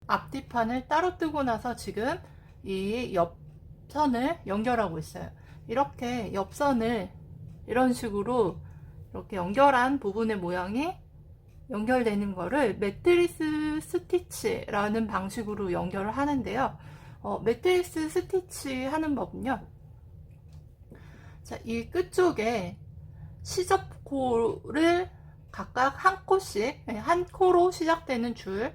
앞뒤판을 따로 뜨고 나서 지금 이 옆선을 연결하고 있어요. 이렇게 옆선을 이런 식으로 이렇게 연결한 부분의 모양이 연결되는 거를 매트리스 스티치라는 방식으로 연결을 하는데요. 매트리스 스티치 하는 법은요. 자, 이 끝쪽에 시접코를 각각 한 코씩, 한 코로 시작되는 줄,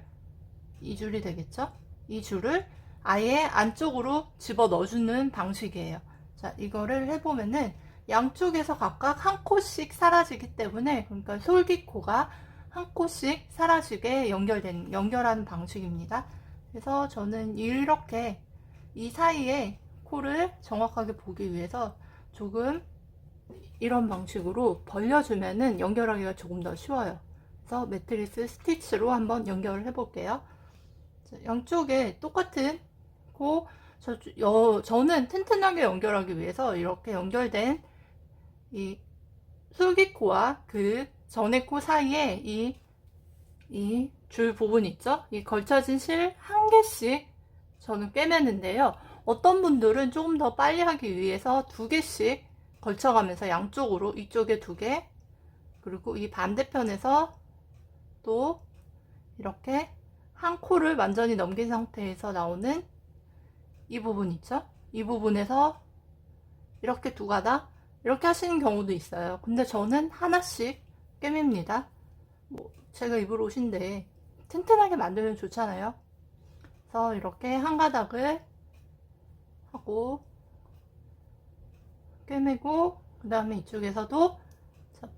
이 줄이 되겠죠? 이 줄을 아예 안쪽으로 집어 넣어주는 방식이에요. 자, 이거를 해보면은 양쪽에서 각각 한 코씩 사라지기 때문에, 그러니까 솔깃코가 한 코씩 사라지게 연결하는 방식입니다. 그래서 저는 이렇게 이 사이에 코를 정확하게 보기 위해서 조금 이런 방식으로 벌려주면은 연결하기가 조금 더 쉬워요. 그래서 매트리스 스티치로 한번 연결을 해볼게요. 양쪽에 똑같은 코, 저는 튼튼하게 연결하기 위해서 이렇게 연결된 이 솔깃코와 그 전의 코 사이에 이 줄 부분 있죠? 이 걸쳐진 실 한 개씩 저는 꿰매는데요. 어떤 분들은 조금 더 빨리 하기 위해서 두 개씩 걸쳐가면서 양쪽으로 이쪽에 두 개, 그리고 이 반대편에서 또 이렇게 한 코를 완전히 넘긴 상태에서 나오는 이 부분 있죠? 이 부분에서 이렇게 두 가닥 이렇게 하시는 경우도 있어요. 근데 저는 하나씩 꿰맵니다. 제가 입을 옷인데 튼튼하게 만들면 좋잖아요. 그래서 이렇게 한 가닥을 하고 꿰매고, 그 다음에 이쪽에서도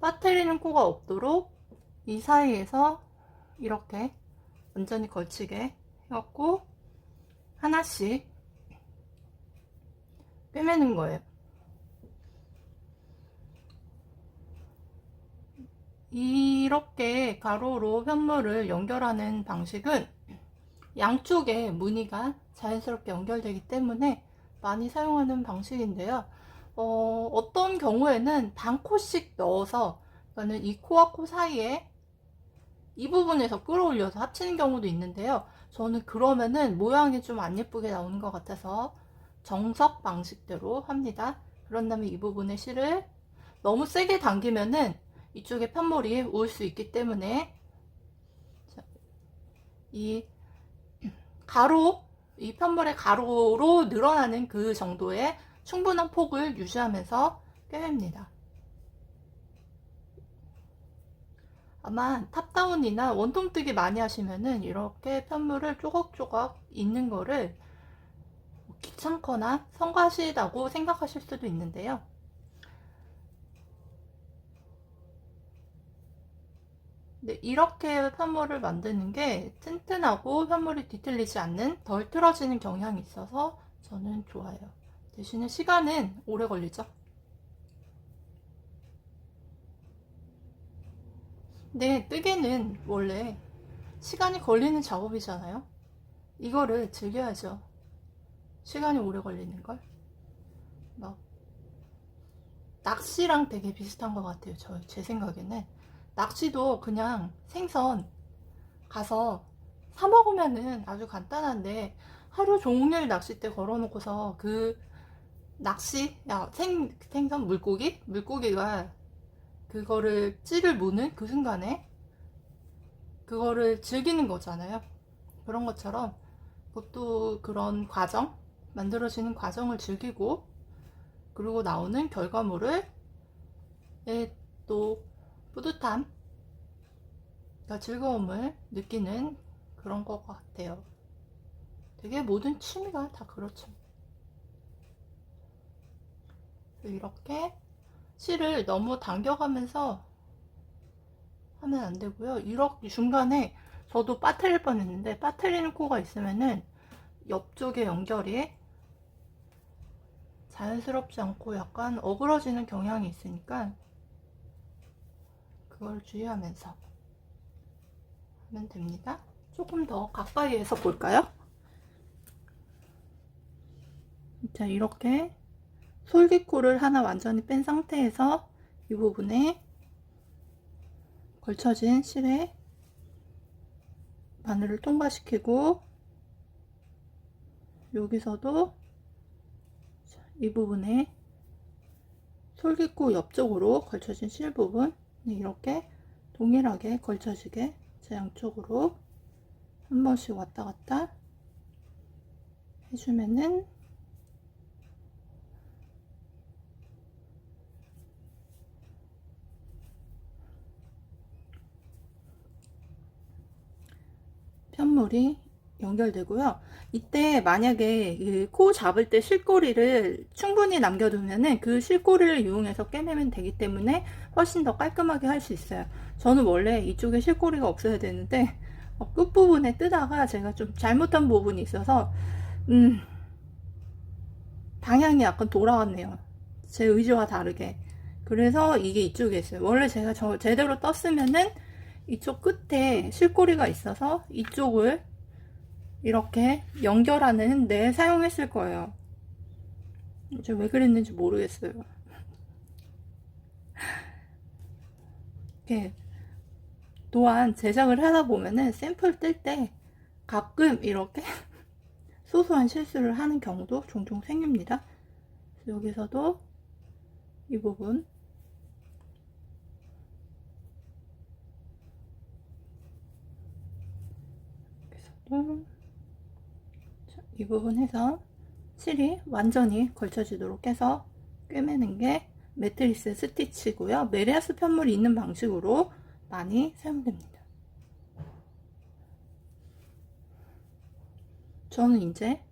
빠뜨리는 코가 없도록 이 사이에서 이렇게 완전히 걸치게 해갖고 하나씩 꿰매는 거예요. 이렇게 가로로 편물을 연결하는 방식은 양쪽에 무늬가 자연스럽게 연결되기 때문에 많이 사용하는 방식인데요. 어떤 경우에는 반 코씩 넣어서, 그러니까 이 코와 코 사이에 이 부분에서 끌어올려서 합치는 경우도 있는데요. 저는 그러면은 모양이 좀 안 예쁘게 나오는 것 같아서 정석 방식대로 합니다. 그런 다음에 이 부분에 실을 너무 세게 당기면은 이쪽에 편물이 올 수 있기 때문에 이 가로, 이 편물의 가로로 늘어나는 그 정도의 충분한 폭을 유지하면서 꿰맵니다. 아마 탑다운이나 원통뜨기 많이 하시면은 이렇게 편물을 조각조각 있는 거를 귀찮거나 성가시다고 생각하실 수도 있는데요. 네, 이렇게 편물을 만드는 게 튼튼하고 편물이 뒤틀리지 않는, 덜 틀어지는 경향이 있어서 저는 좋아요. 대신에 시간은 오래 걸리죠. 근데 뜨개는 원래 시간이 걸리는 작업이잖아요. 이거를 즐겨야죠. 시간이 오래 걸리는 걸. 막 낚시랑 되게 비슷한 것 같아요. 제 생각에는 낚시도 그냥 생선 가서 사 먹으면은 아주 간단한데, 하루 종일 낚싯대 걸어놓고서 그 낚시, 생선 물고기가 그거를 찌를 무는 그 순간에 그거를 즐기는 거잖아요. 그런 것처럼 그것도 그런 과정, 만들어지는 과정을 즐기고, 그리고 나오는 결과물을 또 뿌듯함, 그러니까 즐거움을 느끼는 그런 것 같아요. 되게 모든 취미가 다 그렇죠. 이렇게 실을 너무 당겨가면서 하면 안 되고요. 이렇게 중간에 저도 빠뜨릴 뻔했는데, 빠뜨리는 코가 있으면은 옆쪽에 연결이 자연스럽지 않고 약간 어그러지는 경향이 있으니까 그걸 주의하면서 하면 됩니다. 조금 더 가까이에서 볼까요? 자, 이렇게 솔깃코를 하나 완전히 뺀 상태에서 이 부분에 걸쳐진 실에 바늘을 통과시키고 여기서도 이 부분에 솔깃코 옆쪽으로 걸쳐진 실 부분 이렇게 동일하게 걸쳐지게 제 양쪽으로 한 번씩 왔다 갔다 해주면은 편물이 연결되고요. 이때 만약에 그 코 잡을 때 실꼬리를 충분히 남겨두면은 그 실꼬리를 이용해서 꿰매면 되기 때문에 훨씬 더 깔끔하게 할 수 있어요. 저는 원래 이쪽에 실꼬리가 없어야 되는데 끝부분에 뜨다가 제가 좀 잘못한 부분이 있어서 방향이 약간 돌아왔네요. 제 의지와 다르게. 그래서 이게 이쪽에 있어요. 원래 제가 제대로 떴으면은 이쪽 끝에 실꼬리가 있어서 이쪽을 이렇게 연결하는 데 사용했을 거예요. 이제 왜 그랬는지 모르겠어요. 이렇게 또한 제작을 하다 보면은 샘플 뜰 때 가끔 이렇게 소소한 실수를 하는 경우도 종종 생깁니다. 여기서도 이 부분 여기서도 이 부분 해서 실이 완전히 걸쳐지도록 해서 꿰매는 게 매트리스 스티치고요. 메리아스 편물이 있는 방식으로 많이 사용됩니다. 저는 이제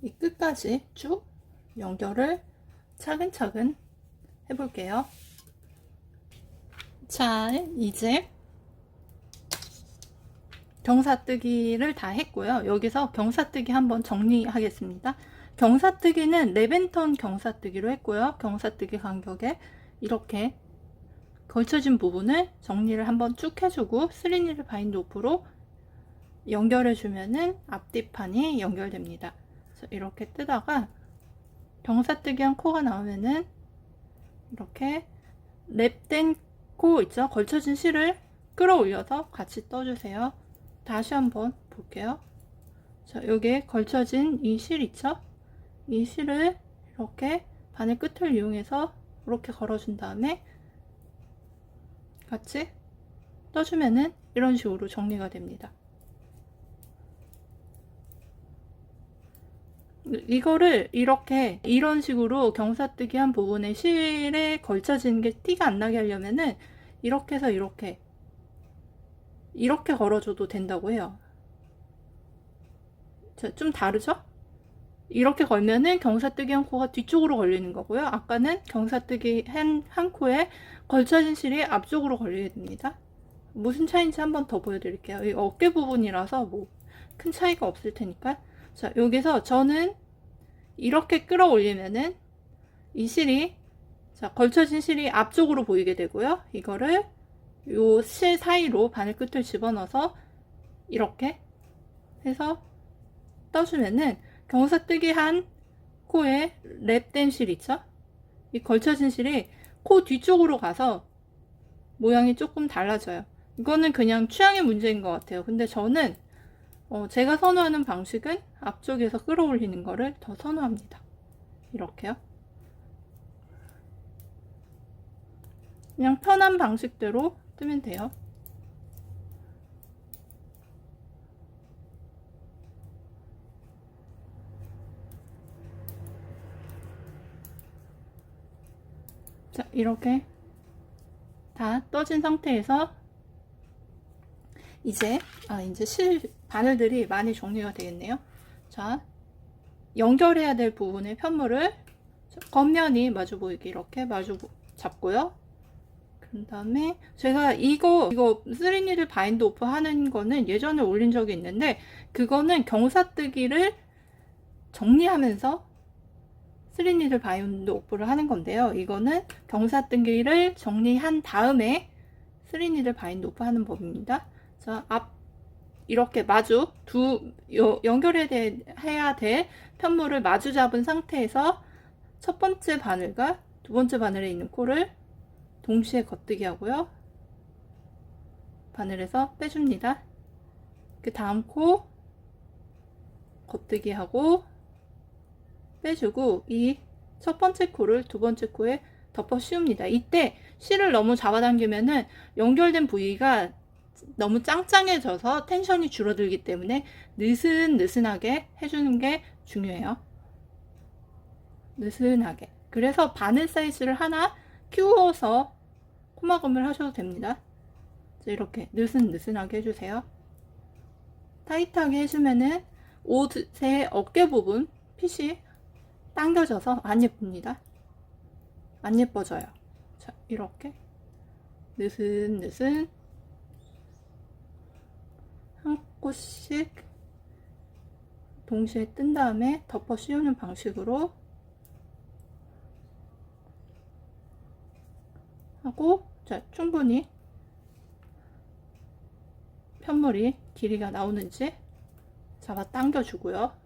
이 끝까지 쭉 연결을 차근차근 해볼게요. 자, 이제 경사뜨기를 다 했고요. 여기서 경사뜨기 한번 정리하겠습니다. 경사뜨기는 레벤턴 경사뜨기로 했고요. 경사뜨기 간격에 이렇게 걸쳐진 부분을 정리를 한번 쭉 해주고 3니를 바인드 오프로 연결해주면은 앞뒤판이 연결됩니다. 그래서 이렇게 뜨다가 경사뜨기 한 코가 나오면은 이렇게 랩된 코 있죠? 걸쳐진 실을 끌어올려서 같이 떠주세요. 다시 한번 볼게요. 자, 여기에 걸쳐진 이 실 있죠? 이 실을 이렇게 바늘 끝을 이용해서 이렇게 걸어준 다음에 같이 떠주면은 이런 식으로 정리가 됩니다. 이거를 이렇게 이런 식으로 경사뜨기 한 부분에 실에 걸쳐지는 게 티가 안 나게 하려면은 이렇게 해서 이렇게 걸어줘도 된다고 해요. 자, 좀 다르죠? 이렇게 걸면은 경사뜨기 한 코가 뒤쪽으로 걸리는 거고요. 아까는 경사뜨기 한 코에 걸쳐진 실이 앞쪽으로 걸리게 됩니다. 무슨 차이인지 한번 더 보여드릴게요. 이 어깨 부분이라서 뭐 큰 차이가 없을 테니까. 자, 여기서 저는 이렇게 끌어올리면은 이 실이, 자, 걸쳐진 실이 앞쪽으로 보이게 되고요. 이거를 요 실 사이로 바늘 끝을 집어넣어서 이렇게 해서 떠주면은 경사뜨기 한 코에 랩된 실 있죠? 이 걸쳐진 실이 코 뒤쪽으로 가서 모양이 조금 달라져요. 이거는 그냥 취향의 문제인 것 같아요. 근데 저는 제가 선호하는 방식은 앞쪽에서 끌어올리는 거를 더 선호합니다. 이렇게요. 그냥 편한 방식대로 뜨면 돼요. 자, 이렇게 다 떠진 상태에서 이제 실 바늘들이 많이 정리가 되겠네요. 자, 연결해야 될 부분의 편물을 겉면이 마주 보이게 이렇게 마주 잡고요. 그 다음에 제가 이거 3니를 바인드 오프 하는 거는 예전에 올린 적이 있는데 그거는 경사뜨기를 정리하면서 3니를 바인드 오프를 하는 건데요. 이거는 경사뜨기를 정리한 다음에 3니를 바인드 오프 하는 법입니다. 자, 이렇게 마주 연결해야 될 편물을 마주 잡은 상태에서 첫 번째 바늘과 두 번째 바늘에 있는 코를 동시에 겉뜨기 하고요. 바늘에서 빼줍니다. 그 다음 코 겉뜨기 하고 빼주고 이 첫 번째 코를 두 번째 코에 덮어 씌웁니다. 이때 실을 너무 잡아당기면은 연결된 부위가 너무 짱짱해져서 텐션이 줄어들기 때문에 느슨느슨하게 해주는 게 중요해요. 느슨하게. 그래서 바늘 사이즈를 하나 키워서 코막음을 하셔도 됩니다. 이렇게 느슨느슨하게 해주세요. 타이트하게 해주면은 옷의 어깨 부분 핏이 당겨져서 안 예쁩니다. 안 예뻐져요. 자, 이렇게 느슨느슨 한 곳씩 동시에 뜬 다음에 덮어 씌우는 방식으로 하고, 자, 충분히 편물이 길이가 나오는지 잡아 당겨 주고요.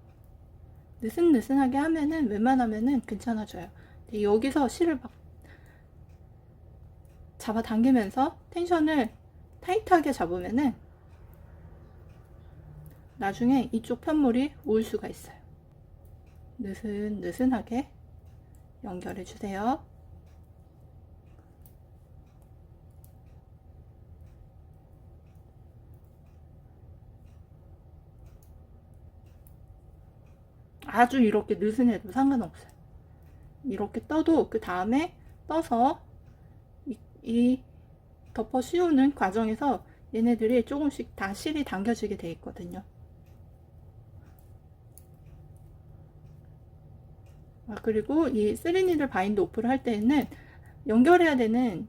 느슨느슨하게 하면은 웬만하면은 괜찮아져요. 여기서 실을 막 잡아 당기면서 텐션을 타이트하게 잡으면은 나중에 이쪽 편물이 올 수가 있어요. 느슨느슨하게 연결해 주세요. 아주 이렇게 느슨해도 상관없어요. 이렇게 떠도 그 다음에 떠서 이 덮어 씌우는 과정에서 얘네들이 조금씩 다 실이 당겨지게 돼 있거든요. 그리고 이 3니들 바인드 오프를 할 때는 연결해야 되는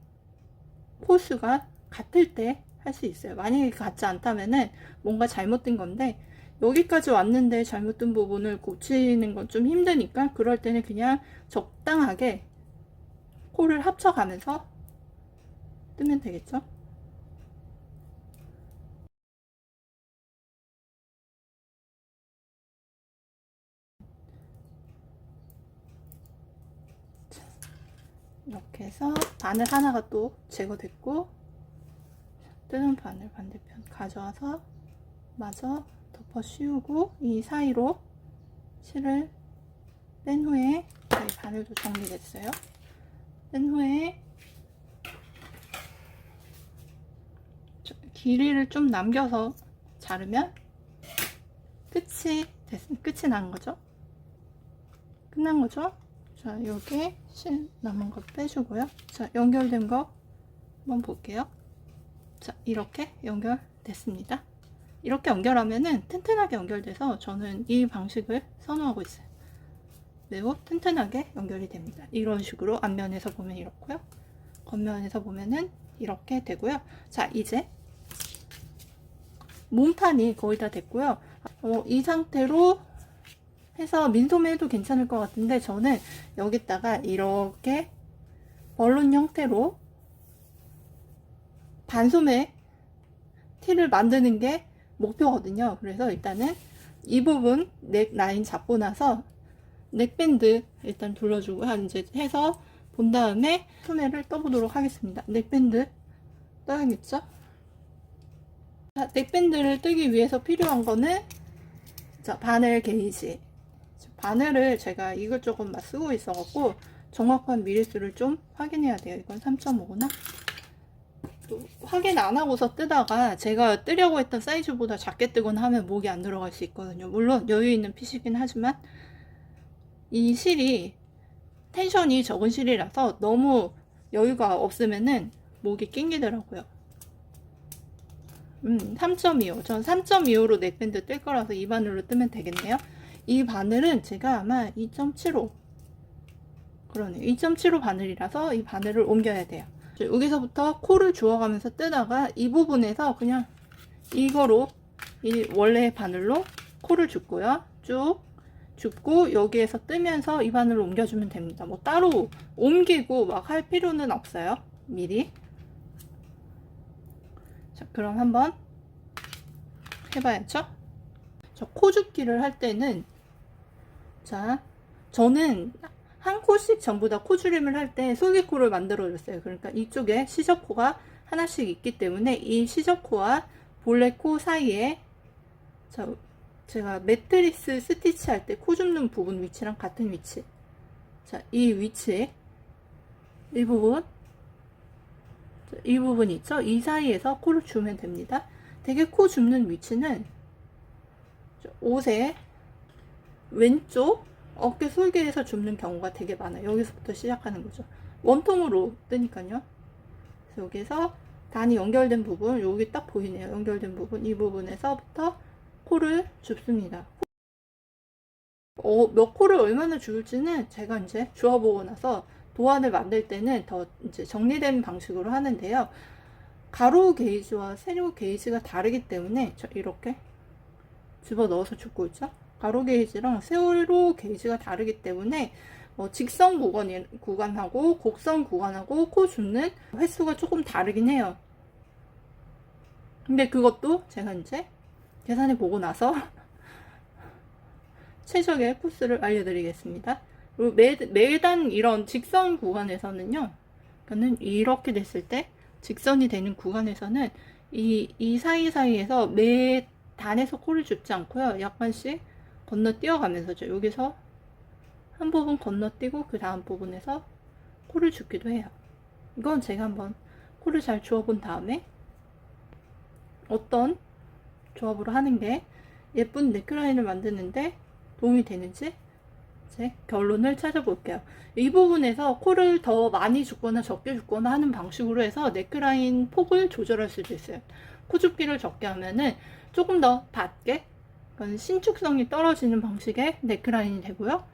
코수가 같을 때 할 수 있어요. 만약에 같지 않다면은 뭔가 잘못된 건데, 여기까지 왔는데 잘못된 부분을 고치는 건 좀 힘드니까 그럴 때는 그냥 적당하게 코를 합쳐가면서 뜨면 되겠죠. 이렇게 해서 바늘 하나가 또 제거됐고, 뜨는 바늘 반대편 가져와서 마저 덮어 씌우고, 이 사이로 실을 뺀 후에, 저희 바늘도 정리됐어요. 뺀 후에 길이를 좀 남겨서 자르면 끝이 난 거죠. 끝난 거죠. 자, 여기 실 남은 거 빼주고요. 자, 연결된 거 한번 볼게요. 자, 이렇게 연결됐습니다. 이렇게 연결하면은 튼튼하게 연결돼서 저는 이 방식을 선호하고 있어요. 매우 튼튼하게 연결이 됩니다. 이런 식으로 앞면에서 보면 이렇고요. 겉면에서 보면은 이렇게 되고요. 자, 이제 몸판이 거의 다 됐고요. 이 상태로 해서 민소매 해도 괜찮을 것 같은데, 저는 여기다가 이렇게 벌룬 형태로 반소매 티를 만드는 게 목표거든요. 그래서 일단은 이 부분 넥 라인 잡고 나서 넥밴드 일단 둘러주고 이제 해서 본 다음에 소매를 떠보도록 하겠습니다. 넥밴드 떠야겠죠? 자, 넥밴드를 뜨기 위해서 필요한 거는, 자, 바늘 게이지. 바늘을 제가 이것저것 막 쓰고 있어갖고 정확한 미리수를 좀 확인해야 돼요. 이건 3.5구나. 또 확인 안 하고서 뜨다가 제가 뜨려고 했던 사이즈보다 작게 뜨거나 하면 목이 안 들어갈 수 있거든요. 물론 여유 있는 핏이긴 하지만 이 실이 텐션이 적은 실이라서 너무 여유가 없으면은 목이 낑기더라고요. 3.25. 전 3.25로 넥밴드 뜰 거라서 이 바늘로 뜨면 되겠네요. 이 바늘은 제가 아마 2.75 그러네요. 2.75 바늘이라서 이 바늘을 옮겨야 돼요. 여기서부터 코를 주워가면서 뜨다가 이 부분에서 그냥 이거로 이 원래 바늘로 코를 줍고요. 쭉 줍고 여기에서 뜨면서 이 바늘을 옮겨주면 됩니다. 뭐 따로 옮기고 막 할 필요는 없어요. 미리. 자, 그럼 한번 해봐야죠. 저 코 줍기를 할 때는, 자, 저는 한 코씩 전부 다 코줄임을 할 때 솔깃코를 만들어 줬어요. 그러니까 이쪽에 시접코가 하나씩 있기 때문에 이 시접코와 본래 코 사이에, 자, 제가 매트리스 스티치 할 때 코 줍는 부분 위치랑 같은 위치. 자, 이 위치, 이 부분, 이 부분 있죠? 이 사이에서 코를 주면 됩니다. 되게 코 줍는 위치는 옷의 왼쪽 어깨 솔개에서 줍는 경우가 되게 많아요. 여기서부터 시작하는 거죠. 원통으로 뜨니까요. 그래서 여기서 단이 연결된 부분, 여기 딱 보이네요. 연결된 부분, 이 부분에서부터 코를 줍습니다. 몇 코를 얼마나 줄지는 제가 이제 주워보고 나서 도안을 만들 때는 더 이제 정리된 방식으로 하는데요. 가로 게이지와 세로 게이지가 다르기 때문에 이렇게 집어 넣어서 줍고 있죠. 가로 게이지랑 세로 게이지가 다르기 때문에 직선 구간하고 곡선 구간하고 코 줍는 횟수가 조금 다르긴 해요. 근데 그것도 제가 이제 계산해 보고 나서 최적의 코스를 알려드리겠습니다. 그리고 매단 이런 직선 구간에서는요, 그러니까 이렇게 됐을 때 직선이 되는 구간에서는 이 사이사이에서 매 단에서 코를 줍지 않고요, 약간씩 건너뛰어가면서죠. 여기서 한 부분 건너뛰고 그 다음 부분에서 코를 줍기도 해요. 이건 제가 한번 코를 잘 주워본 다음에 어떤 조합으로 하는 게 예쁜 넥라인을 만드는데 도움이 되는지 이제 결론을 찾아볼게요. 이 부분에서 코를 더 많이 줍거나 적게 줍거나 하는 방식으로 해서 넥라인 폭을 조절할 수도 있어요. 코 줍기를 적게 하면은 조금 더 받게, 신축성이 떨어지는 방식의 넥라인이 되고요.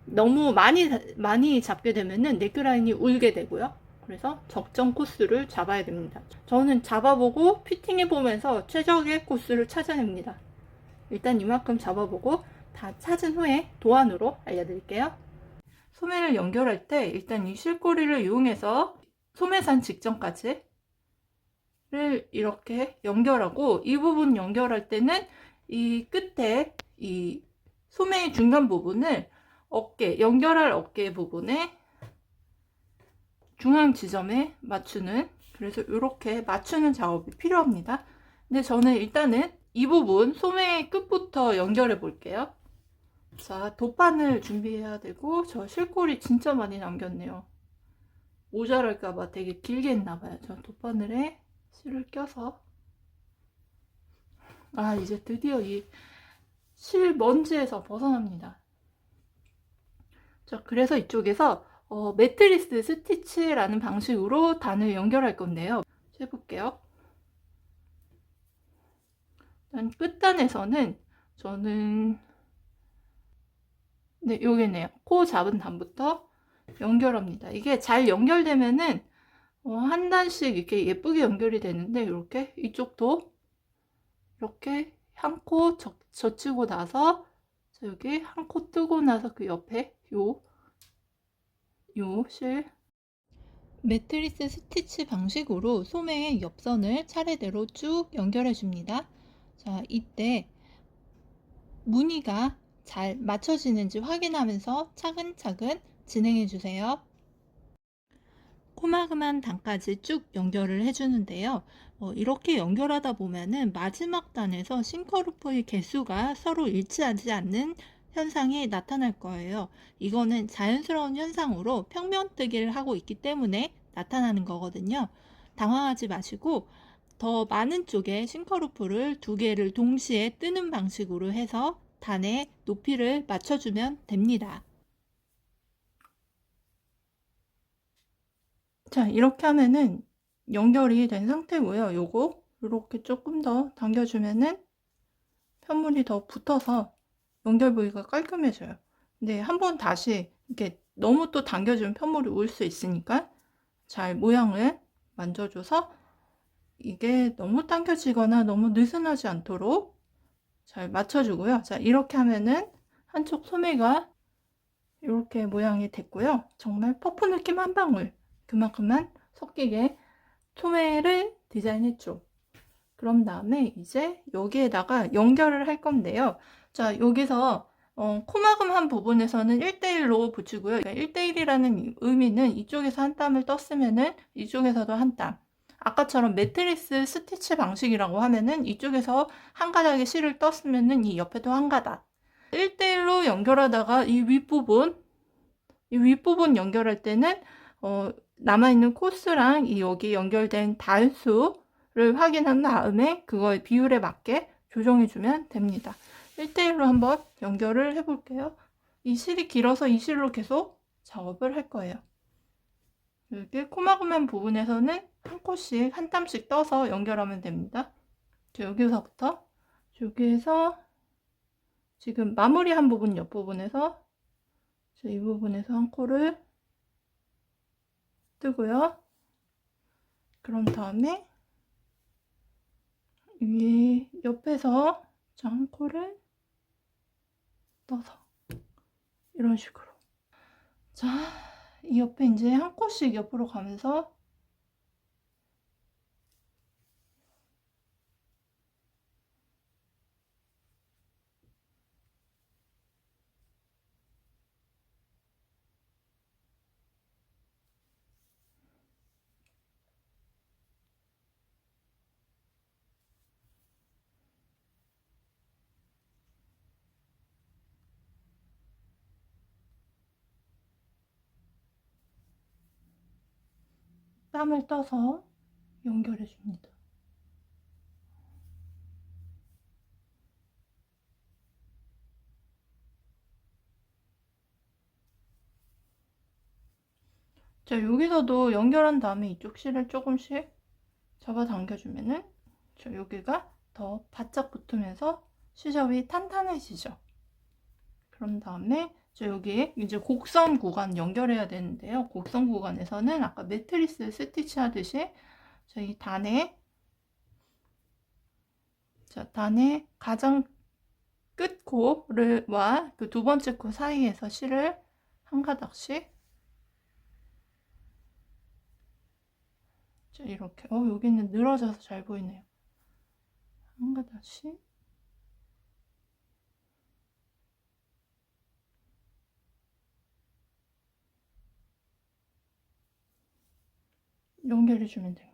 너무 많이 잡게 되면은 넥라인이 울게 되고요. 그래서 적정 코스를 잡아야 됩니다. 저는 잡아보고 피팅해보면서 최적의 코스를 찾아냅니다. 일단 이만큼 잡아보고 다 찾은 후에 도안으로 알려드릴게요. 소매를 연결할 때 일단 이 실꼬리를 이용해서 소매산 직전까지를 이렇게 연결하고, 이 부분 연결할 때는 이 끝에 이 소매의 중간 부분을 연결할 어깨 부분에 중앙 지점에 맞추는, 그래서 이렇게 맞추는 작업이 필요합니다. 근데 저는 일단은 이 부분 소매 끝부터 연결해 볼게요. 자, 돗바늘 준비해야 되고, 저 실꼬리 진짜 많이 남겼네요. 모자랄까봐 되게 길게 했나봐요. 저 돗바늘에 실을 껴서, 이제 드디어 이 실 먼지에서 벗어납니다. 자, 그래서 이쪽에서 매트리스 스티치라는 방식으로 단을 연결할 건데요. 해볼게요. 일단 끝단에서는 저는 여기네요. 코 잡은 단부터 연결합니다. 이게 잘 연결되면은 한 단씩 이렇게 예쁘게 연결이 되는데, 이렇게 이쪽도 이렇게 한 코 젖히고 나서 여기 한 코 뜨고 나서 그 옆에 요 실 매트리스 스티치 방식으로 소매의 옆선을 차례대로 쭉 연결해 줍니다. 자, 이때 무늬가 잘 맞춰지는지 확인하면서 차근차근 진행해 주세요. 코마그만 단까지 쭉 연결을 해주는데요. 이렇게 연결하다 보면은 마지막 단에서 싱커루프의 개수가 서로 일치하지 않는 현상이 나타날 거예요. 이거는 자연스러운 현상으로 평면뜨기를 하고 있기 때문에 나타나는 거거든요. 당황하지 마시고 더 많은 쪽에 싱커루프를 두 개를 동시에 뜨는 방식으로 해서 단의 높이를 맞춰주면 됩니다. 자, 이렇게 하면은 연결이 된 상태고요. 요거 이렇게 조금 더 당겨주면은 편물이 더 붙어서 연결 부위가 깔끔해져요. 근데 한번 다시 이렇게 너무 또 당겨주면 편물이 올 수 있으니까 잘 모양을 만져줘서 이게 너무 당겨지거나 너무 느슨하지 않도록 잘 맞춰주고요. 자, 이렇게 하면은 한쪽 소매가 이렇게 모양이 됐고요. 정말 퍼프 느낌 한 방울 그만큼만 섞이게 소매를 디자인했죠. 그런 다음에 이제 여기에다가 연결을 할 건데요. 자, 여기서 코막음 한 부분에서는 1대1로 붙이고요. 그러니까 1대1이라는 의미는 이쪽에서 한 땀을 떴으면은 이쪽에서도 한 땀, 아까처럼 매트리스 스티치 방식이라고 하면은 이쪽에서 한 가닥의 실을 떴으면은 이 옆에도 한 가닥 1대1로 연결하다가 이 윗부분 연결할 때는 남아있는 코스랑 이 여기 연결된 단수를 확인한 다음에 그거의 비율에 맞게 조정해주면 됩니다. 1대1로 한번 연결을 해볼게요. 이 실이 길어서 이 실로 계속 작업을 할 거예요. 이렇게 코마그만 부분에서는 한 콧씩 한 땀씩 떠서 연결하면 됩니다. 여기서부터 여기에서 지금 마무리한 부분 옆부분에서 이 부분에서 한 코를 뜨고요. 그런 다음에 위 옆에서 한 코를 떠서 이런 식으로 자, 이 옆에 이제 한 코씩 옆으로 가면서 땀을 떠서 연결해 줍니다. 자, 여기서도 연결한 다음에 이쪽 실을 조금씩 잡아당겨주면은 여기가 더 바짝 붙으면서 시접이 탄탄해지죠. 그런 다음에 여기 이제 곡선 구간 연결해야 되는데요. 곡선 구간에서는 아까 매트리스 스티치 하듯이 이 단의 가장 끝 코와 그 두 번째 코 사이에서 실을 한 가닥씩 이렇게 여기는 늘어져서 잘 보이네요. 한 가닥씩 연결해 주면 됩니다.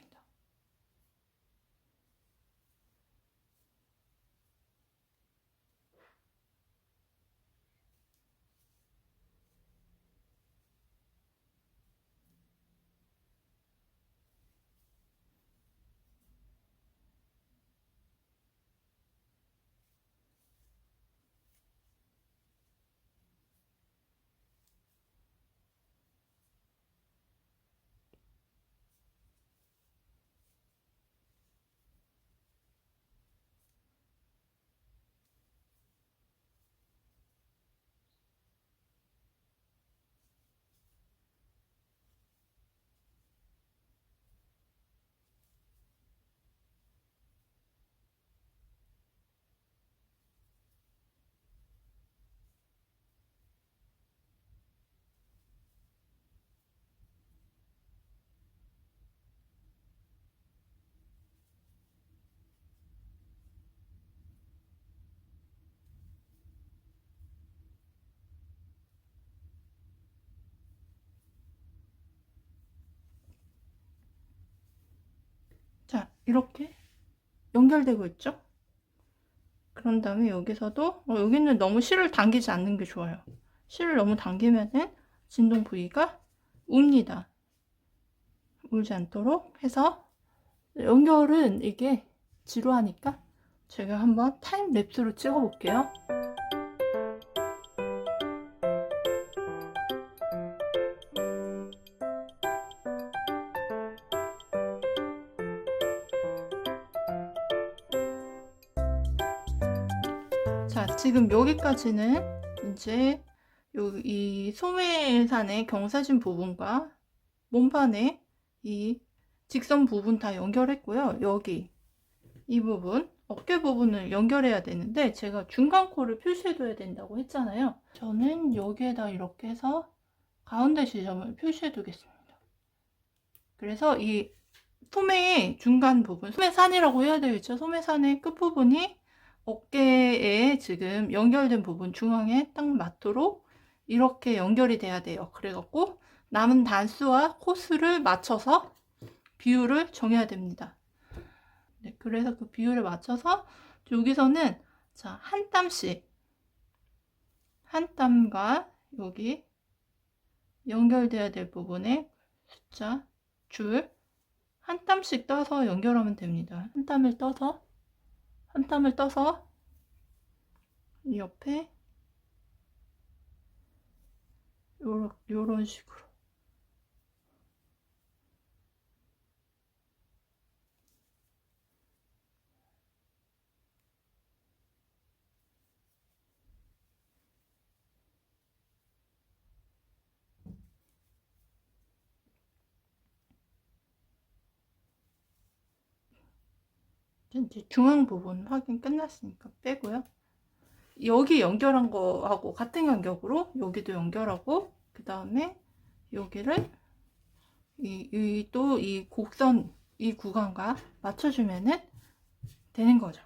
자, 이렇게 연결되고 있죠? 그런 다음에 여기서도 여기는 너무 실을 당기지 않는 게 좋아요. 실을 너무 당기면은 진동 부위가 웁니다. 울지 않도록 해서 연결은 이게 지루하니까 제가 한번 타임랩스로 찍어 볼게요. 자, 지금 여기까지는 이제 이 소매산의 경사진 부분과 몸판의 이 직선 부분 다 연결했고요. 여기 이 부분 어깨 부분을 연결해야 되는데 제가 중간 코를 표시해 둬야 된다고 했잖아요. 저는 여기에다 이렇게 해서 가운데 지점을 표시해 두겠습니다. 그래서 이 소매의 중간 부분, 소매산이라고 해야 되겠죠. 소매산의 끝부분이 어깨에 지금 연결된 부분 중앙에 딱 맞도록 이렇게 연결이 돼야 돼요. 그래갖고 남은 단수와 코스를 맞춰서 비율을 정해야 됩니다. 네, 그래서 그 비율에 맞춰서 여기서는 자, 한 땀씩 한 땀과 여기 연결돼야 될 부분에 숫자, 줄 한 땀씩 떠서 연결하면 됩니다. 한 땀을 떠서 이 옆에 요런 식으로 이제 중앙 부분 확인 끝났으니까 빼고요. 여기 연결한 거하고 같은 간격으로 여기도 연결하고 그 다음에 여기를 또 이 곡선 이 구간과 맞춰주면은 되는 거죠.